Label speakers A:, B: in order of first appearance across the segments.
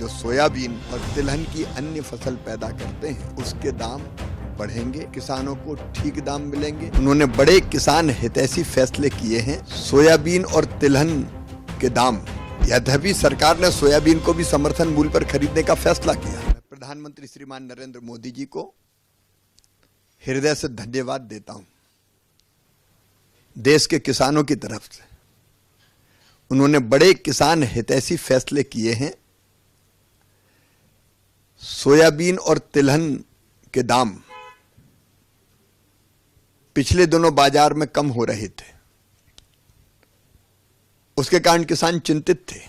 A: जो सोयाबीन और तिलहन की अन्य फसल पैदा करते हैं उसके दाम बढ़ेंगे, किसानों को ठीक दाम मिलेंगे। उन्होंने बड़े किसान हितैषी फैसले किए हैं। सोयाबीन और तिलहन के दाम, यद्यपि सरकार ने सोयाबीन को भी समर्थन मूल्य पर खरीदने का फैसला किया। मैं प्रधानमंत्री श्रीमान नरेंद्र मोदी जी को हृदय से धन्यवाद देता हूं। देश के किसानों की तरफ से उन्होंने बड़े किसान हितैषी फैसले किए हैं। सोयाबीन और तिलहन के दाम पिछले दिनों बाजार में कम हो रहे थे, उसके कारण किसान चिंतित थे।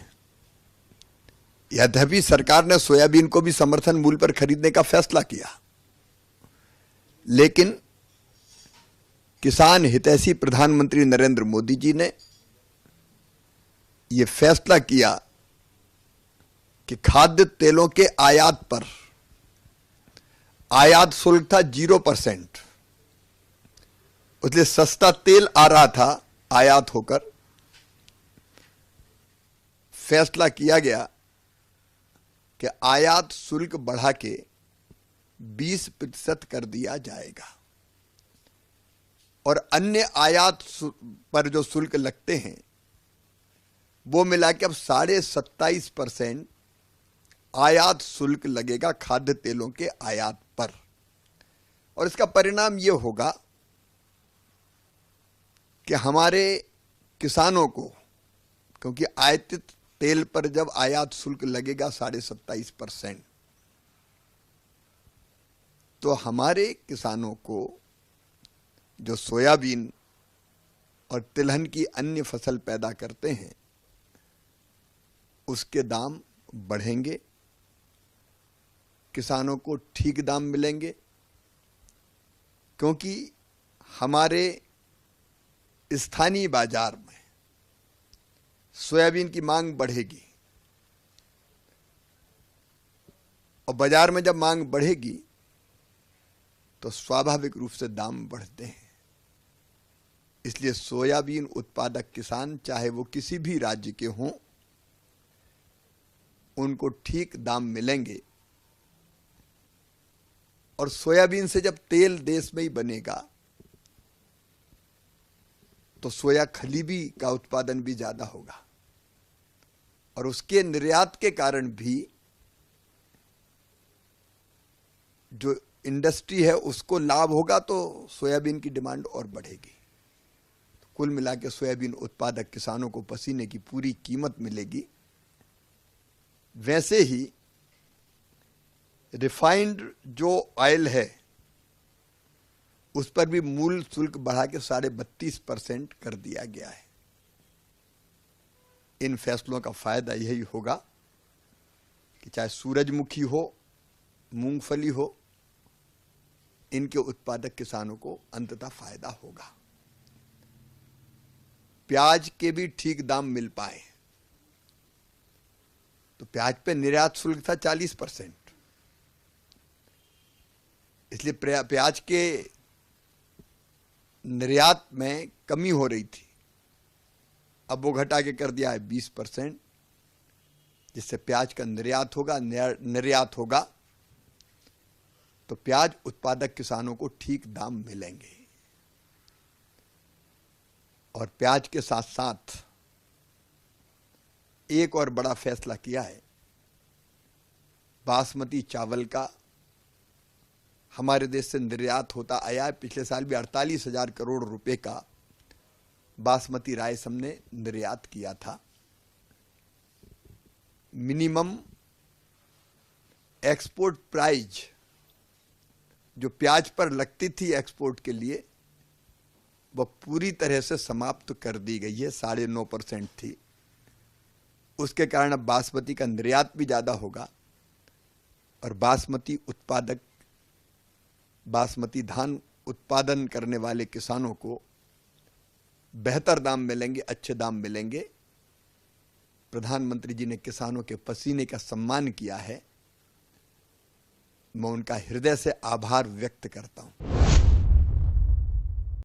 A: यद्यपि सरकार ने सोयाबीन को भी समर्थन मूल्य पर खरीदने का फैसला किया, लेकिन किसान हितैषी प्रधानमंत्री नरेंद्र मोदी जी ने यह फैसला किया कि खाद्य तेलों के आयात पर आयात शुल्क था 0%, इसलिए सस्ता तेल आ रहा था आयात होकर। फैसला किया गया कि आयात शुल्क बढ़ा के 20% कर दिया जाएगा और अन्य आयात पर जो शुल्क लगते हैं वो मिला के अब 27.5% आयात शुल्क लगेगा खाद्य तेलों के आयात पर। और इसका परिणाम यह होगा कि हमारे किसानों को, क्योंकि आयातित तेल पर जब आयात शुल्क लगेगा 27.5%, तो हमारे किसानों को जो सोयाबीन और तिलहन की अन्य फसल पैदा करते हैं उसके दाम बढ़ेंगे, किसानों को ठीक दाम मिलेंगे, क्योंकि हमारे स्थानीय बाजार में सोयाबीन की मांग बढ़ेगी और बाजार में जब मांग बढ़ेगी तो स्वाभाविक रूप से दाम बढ़ते हैं। इसलिए सोयाबीन उत्पादक किसान, चाहे वो किसी भी राज्य के हों, उनको ठीक दाम मिलेंगे। और सोयाबीन से जब तेल देश में ही बनेगा तो सोया खलीबी का उत्पादन भी ज्यादा होगा और उसके निर्यात के कारण भी जो इंडस्ट्री है उसको लाभ होगा, तो सोयाबीन की डिमांड और बढ़ेगी। कुल मिला के सोयाबीन उत्पादक किसानों को पसीने की पूरी कीमत मिलेगी। वैसे ही रिफाइंड जो ऑयल है उस पर भी मूल शुल्क बढ़ा के 32.5% कर दिया गया है। इन फैसलों का फायदा यही होगा कि चाहे सूरजमुखी हो, मूंगफली हो, इनके उत्पादक किसानों को अंततः फायदा होगा। प्याज के भी ठीक दाम मिल पाए, तो प्याज पे निर्यात शुल्क था 40%, इसलिए प्याज के निर्यात में कमी हो रही थी, अब वो घटा के कर दिया है 20%, जिससे प्याज का निर्यात होगा तो प्याज उत्पादक किसानों को ठीक दाम मिलेंगे। और प्याज के साथ साथ एक और बड़ा फैसला किया है। बासमती चावल का हमारे देश से निर्यात होता आया है। पिछले साल भी 48,000 करोड़ रुपए का बासमती राइस हमने निर्यात किया था। मिनिमम एक्सपोर्ट प्राइस जो प्याज पर लगती थी एक्सपोर्ट के लिए, वह पूरी तरह से समाप्त कर दी गई है। 9.5% थी। उसके कारण अब बासमती का निर्यात भी ज्यादा होगा और बासमती धान उत्पादन करने वाले किसानों को बेहतर दाम मिलेंगे, अच्छे दाम मिलेंगे। प्रधानमंत्री जी ने किसानों के पसीने का सम्मान किया है, मैं उनका हृदय से आभार व्यक्त करता हूं।